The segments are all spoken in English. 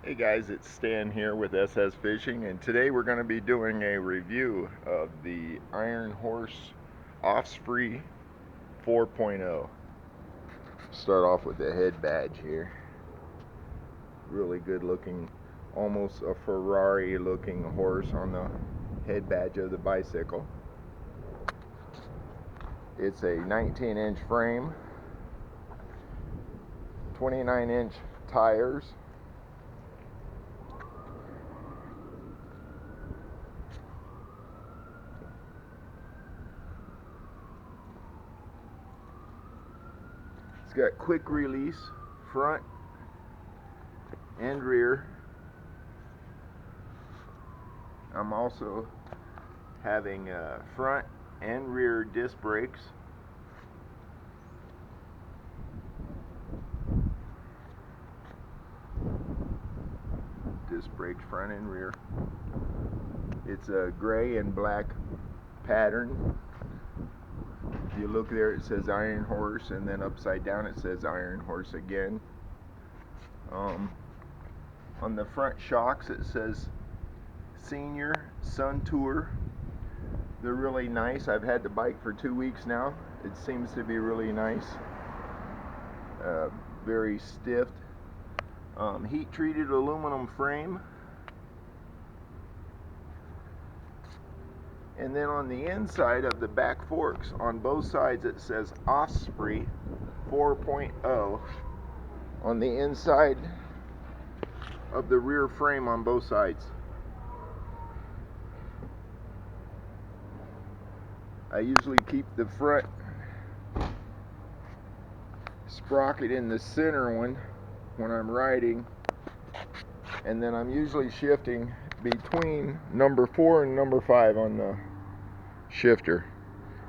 Hey guys, it's Stan here with SS Fishing, and today we're going to be doing a review of the Iron Horse Osprey 4.0. Start off with the head badge here. Really good looking, almost a Ferrari looking horse on the head badge of the bicycle. It's a 19-inch frame, 29-inch tires. It's got quick release front and rear. I'm also having front and rear disc brakes. Disc brakes front and rear. It's a gray and black pattern. If you look there, it says Iron Horse, and then upside down it says Iron Horse again. On the front shocks it says Senior Sun Tour. They're really nice. I've had the bike for 2 weeks now. It seems to be really nice. Very stiff. Heat treated aluminum frame. And then on the inside of the back forks, on both sides it says Osprey 4.0 on the inside of the rear frame on both sides. I usually keep the front sprocket in the center one when I'm riding, and then I'm usually shifting between number 4 and number 5 on the shifter,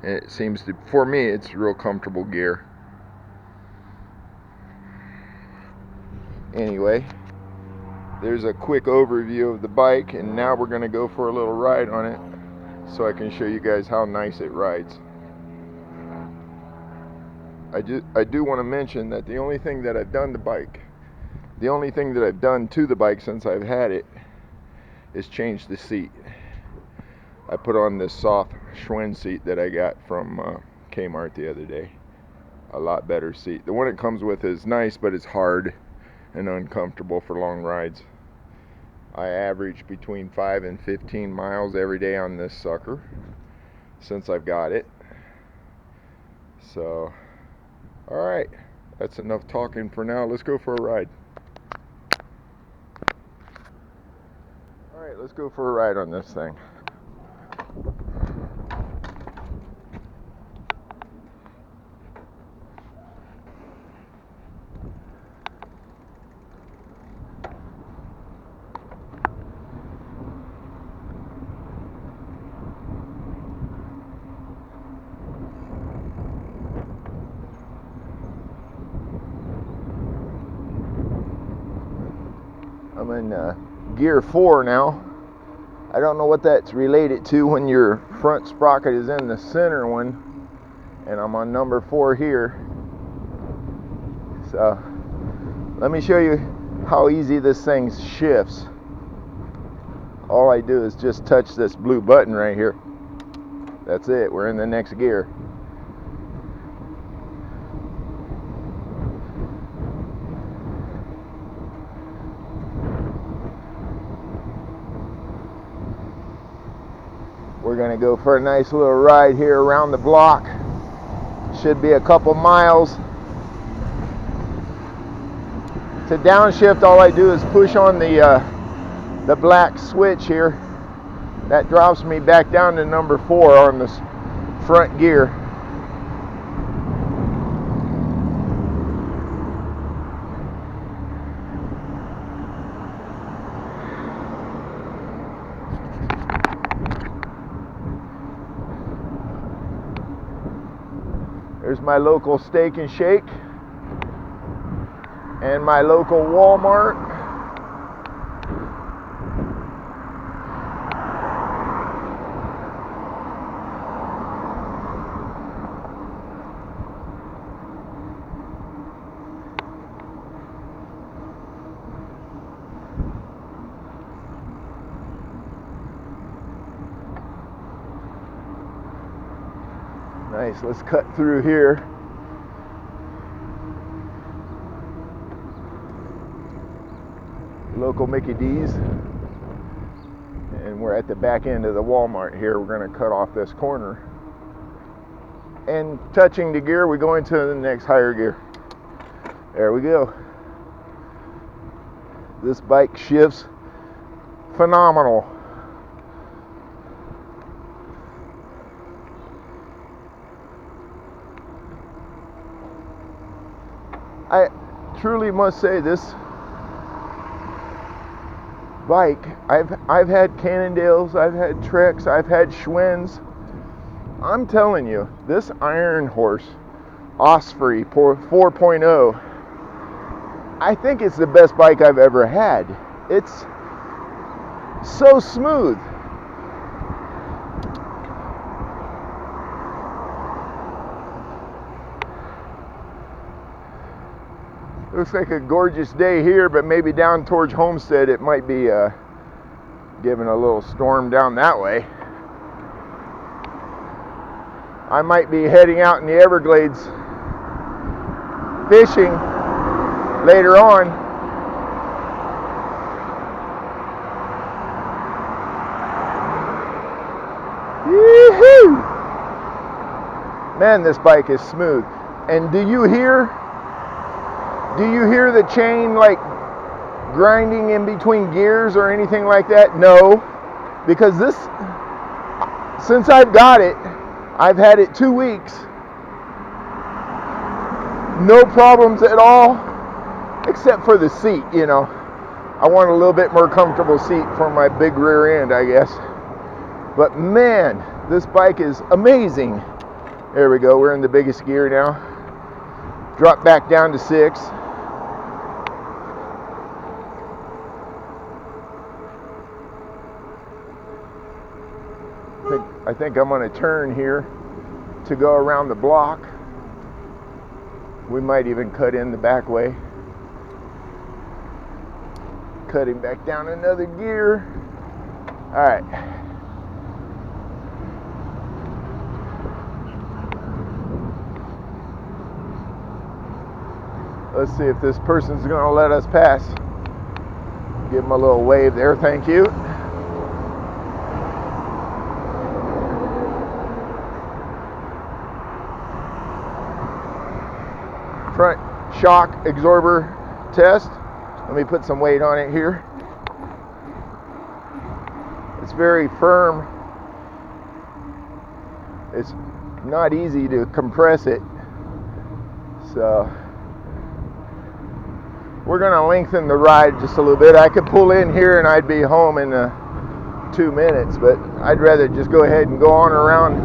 and it seems to, for me, it's real comfortable gear. Anyway, there's a quick overview of the bike, and now we're going to go for a little ride on it so I can show you guys how nice it rides. I do want to mention that the only thing that I've done to the bike since I've had it is change the seat. I put on this soft Schwinn seat that I got from Kmart the other day. A lot better seat. The one it comes with is nice, but it's hard and uncomfortable for long rides. I average between 5 and 15 miles every day on this sucker since I've got it. So, alright, that's enough talking for now. Let's go for a ride. Alright, let's go for a ride on this thing. I'm in gear 4 now. I don't know what that's related to when your front sprocket is in the center one, and I'm on number 4 here. So let me show you how easy this thing shifts. All I do is just touch this blue button right here. That's it, we're in the next gear. We're going to go for a nice little ride here around the block. Should be a couple miles. To downshift, all I do is push on the black switch here. That drops me back down to number 4 on this front gear. There's my local Steak and Shake and my local Walmart. Nice, let's cut through here. Local Mickey D's. And we're at the back end of the Walmart here. We're going to cut off this corner. And touching the gear, we go into the next higher gear. There we go. This bike shifts phenomenal. I truly must say this bike, I've had Cannondales, I've had Treks, I've had Schwinn's. I'm telling you, this Iron Horse Osprey 4.0, I think it's the best bike I've ever had. It's so smooth. Looks like a gorgeous day here, but maybe down towards Homestead it might be giving a little storm down that way. I might be heading out in the Everglades fishing later on. Yee-hoo! Man, this bike is smooth. And do you hear the chain like grinding in between gears or anything like that? No, because this, since I've got it, I've had it 2 weeks. No problems at all, except for the seat, you know. I want a little bit more comfortable seat for my big rear end, I guess. But man, this bike is amazing. There we go, we're in the biggest gear now. Drop back down to 6. I think I'm going to turn here to go around the block. We might even cut in the back way. Cutting back down another gear. All right. Let's see if this person's going to let us pass. Give them a little wave there, thank you. Front shock absorber test. Let me put some weight on it here. It's very firm. It's not easy to compress it. So we're going to lengthen the ride just a little bit. I could pull in here and I'd be home in 2 minutes, but I'd rather just go ahead and go on around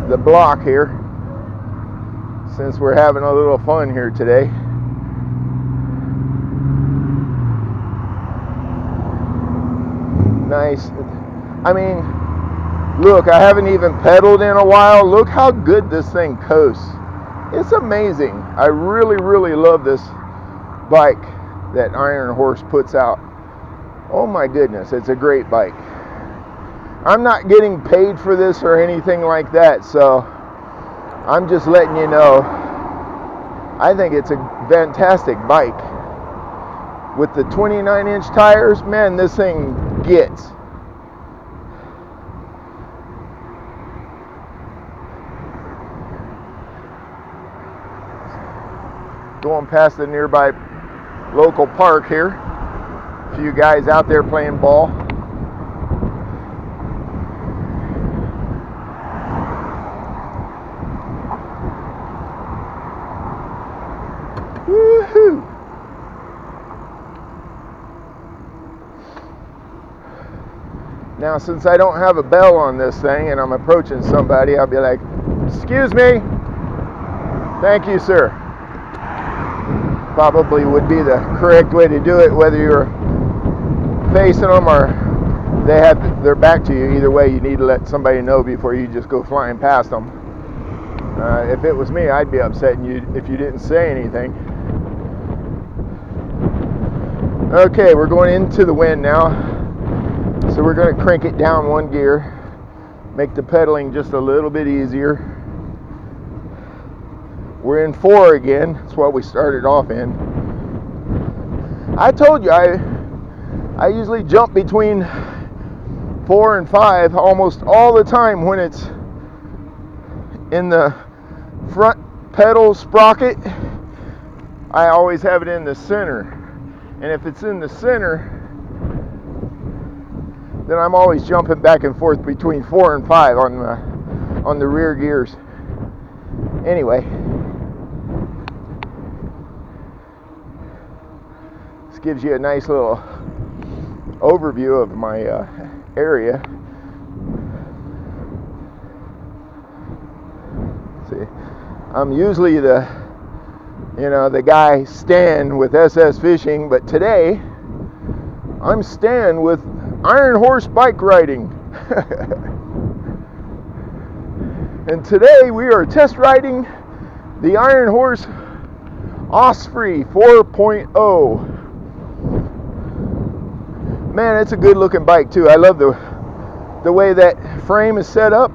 the block here, since we're having a little fun here today. Nice. I mean, look, I haven't even pedaled in a while. Look how good this thing coasts. It's amazing. I really, really love this bike that Iron Horse puts out. Oh my goodness, it's a great bike. I'm not getting paid for this or anything like that, so I'm just letting you know, I think it's a fantastic bike. With the 29-inch tires, man, this thing gets. Going past the nearby local park here. A few guys out there playing ball. Woohoo! Now, since I don't have a bell on this thing and I'm approaching somebody, I'll be like, "Excuse me." "Thank you, sir." Probably would be the correct way to do it, whether you're facing them or they have their back to you. Either way, you need to let somebody know before you just go flying past them. If it was me, I'd be upsetting you if you didn't say anything. Okay, we're going into the wind now, so we're going to crank it down 1 gear, make the pedaling just a little bit easier. We're in 4 again. That's what we started off in. I told you I usually jump between 4 and 5 almost all the time when it's in the front pedal sprocket. I always have it in the center, and if it's in the center, then I'm always jumping back and forth between 4 and 5 on the rear gears. Anyway, this gives you a nice little overview of my area. See, I'm usually the guy Stan with SS Fishing, but today I'm Stan with Iron Horse Bike Riding. And today we are test riding the Iron Horse Osprey 4.0. Man, it's a good looking bike too. I love the way that frame is set up.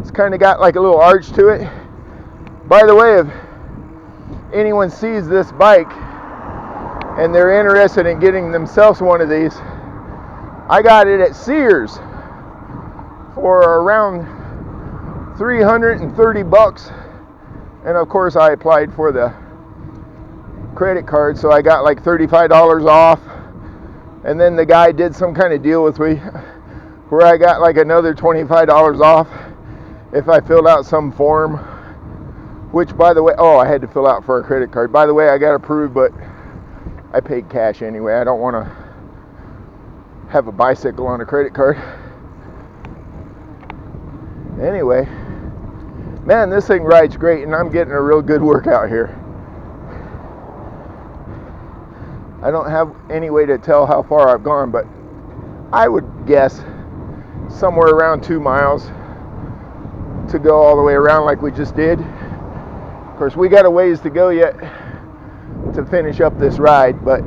It's kind of got like a little arch to it. By the way, if anyone sees this bike and they're interested in getting themselves one of these, I got it at Sears for around $330, and of course I applied for the credit card, so I got like $35 off, and then the guy did some kind of deal with me where I got like another $25 off if I filled out some form, which, by the way, I had to fill out for a credit card. By the way, I got approved, but I paid cash anyway. I don't want to have a bicycle on a credit card. Anyway, man, this thing rides great, and I'm getting a real good workout here. I don't have any way to tell how far I've gone, but I would guess somewhere around 2 miles to go all the way around like we just did. Of course, we got a ways to go yet to finish up this ride, but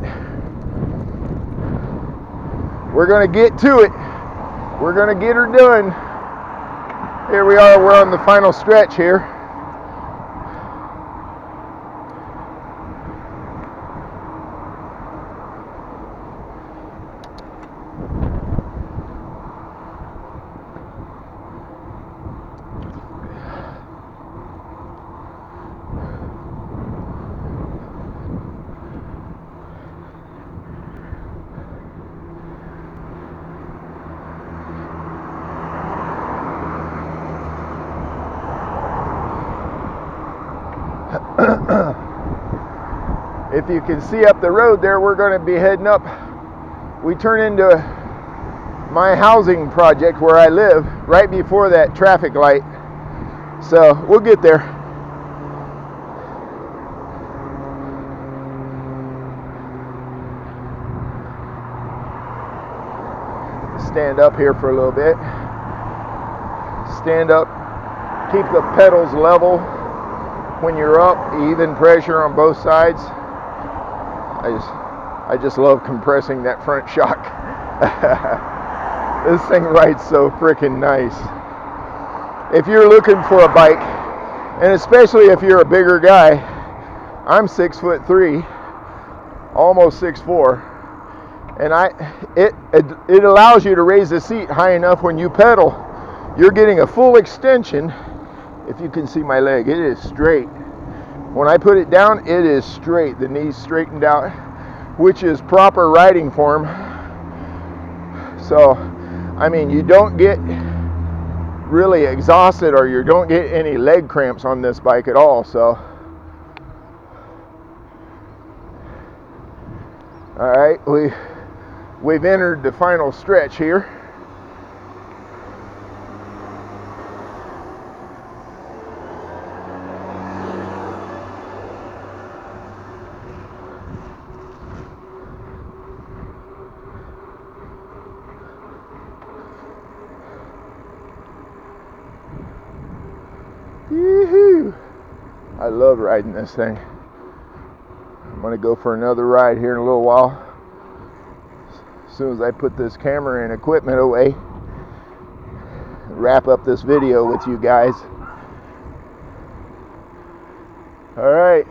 we're going to get to it. We're going to get her done. Here we are. We're on the final stretch here. If you can see up the road there, we're going to be heading up. We turn into my housing project where I live right before that traffic light. So we'll get there. Stand up here for a little bit. Stand up. Keep the pedals level when you're up. Even pressure on both sides. I just love compressing that front shock. This thing rides so freaking nice. If you're looking for a bike, and especially if you're a bigger guy, I'm 6'3", almost 6'4", and it allows you to raise the seat high enough when you pedal. You're getting a full extension. If you can see my leg, it is straight. When I put it down, it is straight. The knee's straightened out, which is proper riding form. So, I mean, you don't get really exhausted or you don't get any leg cramps on this bike at all. So, all right, we've entered the final stretch here. Yoo-hoo! I love riding this thing. I'm going to go for another ride here in a little while. As soon as I put this camera and equipment away, wrap up this video with you guys. All right,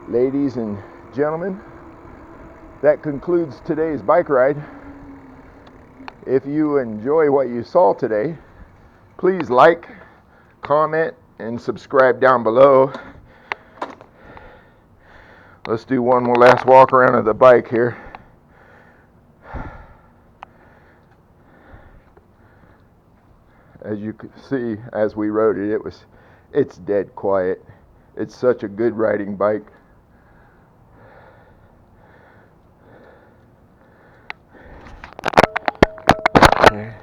ladies and gentlemen, that concludes today's bike ride. If you enjoy what you saw today, please like, comment, and subscribe down below. Let's do one more last walk around of the bike here. As you can see, as we rode it, it's dead quiet. It's such a good riding bike. Okay.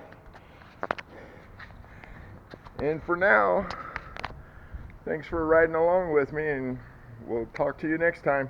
And for now, thanks for riding along with me, and we'll talk to you next time.